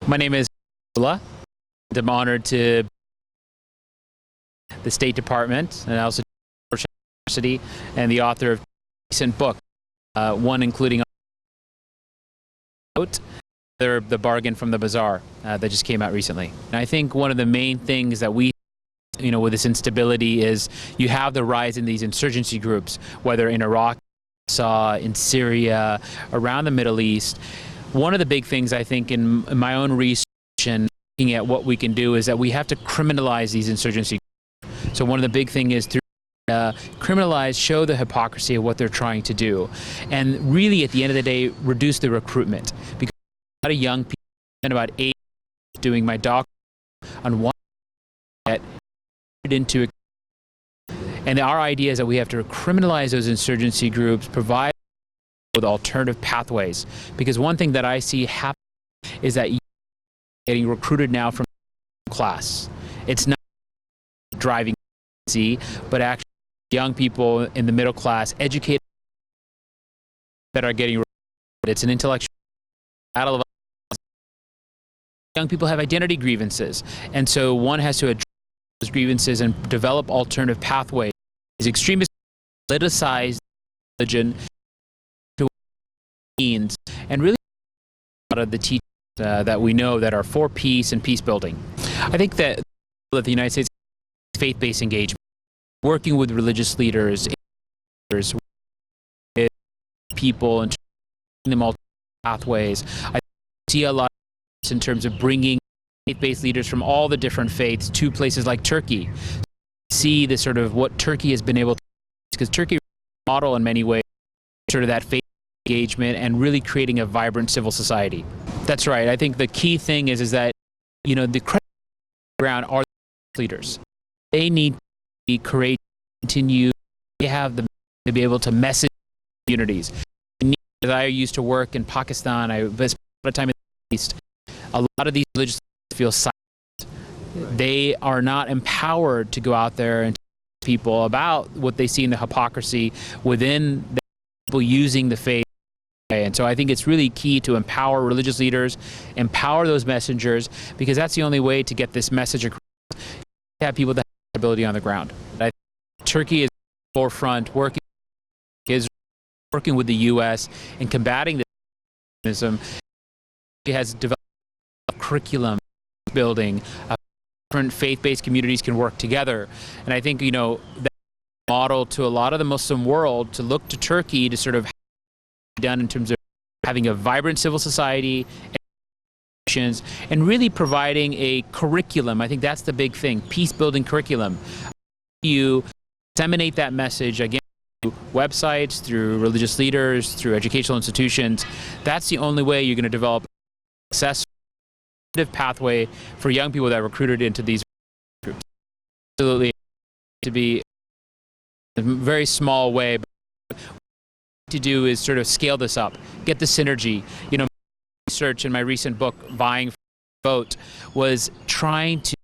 My name is K.Ullah. I'm honored to the State Department and also University and the author of a recent book, one including the bargain from the bazaar that just came out recently. And I think one of the main things that we with this instability is you have the rise in these insurgency groups, whether in Iraq, in Syria, around the Middle East. One of the big things I think in my own research and looking at what we can do is that we have to criminalize these insurgency groups. So one of the big things is to criminalize, show the hypocrisy of what they're trying to do, and really at the end of the day reduce the recruitment. Because a lot of young people, and about 8 doing my doctorate on one get into it. And our idea is that we have to criminalize those insurgency groups, provide with alternative pathways. Because one thing that I see happen is that you're getting recruited now from class. It's not driving, but actually young people in the middle class, educated, that are getting recruited. It's an intellectual battle of young people have identity grievances, and so one has to address those grievances and develop alternative pathways. These extremists politicize religion to means, and really a lot of the teachings that we know that are for peace and peace building. I think that the United States faith-based engagement, working with religious leaders, with people, and them all pathways. I see a lot in terms of bringing faith-based leaders from all the different faiths to places like Turkey. See the sort of what Turkey has been able to, because Turkey model in many ways sort of that faith engagement and really creating a vibrant civil society. That's right. I think the key thing is that the credible ground are the leaders. They need to be courageous, continue. They have to be able to message communities. As I used to work in Pakistan, I spent a lot of time in the East. A lot of these religious leaders feel silent. They are not empowered to go out there and talk to people about what they see in the hypocrisy within the people using the faith. And so I think it's really key to empower religious leaders, empower those messengers, because that's the only way to get this message across. You have people that have ability on the ground. I think Turkey is at the forefront, working with the U.S. in combating this extremism. It has developed a curriculum building. Different faith-based communities can work together, and I think that model to a lot of the Muslim world to look to Turkey to sort of done in terms of having a vibrant civil society and really providing a curriculum. I think that's the big thing, peace-building curriculum. You disseminate that message again through websites, through religious leaders, through educational institutions. That's the only way you're going to develop a successful pathway for young people that are recruited into these groups. Absolutely, to be a very small way, but what we need to do is sort of scale this up, get the synergy. My research in my recent book, Vying for the Vote, was trying to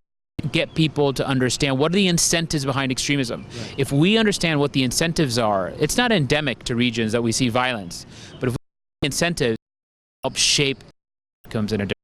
get people to understand what are the incentives behind extremism. Right. If we understand what the incentives are, it's not endemic to regions that we see violence, but if we have incentives, help shape outcomes in a different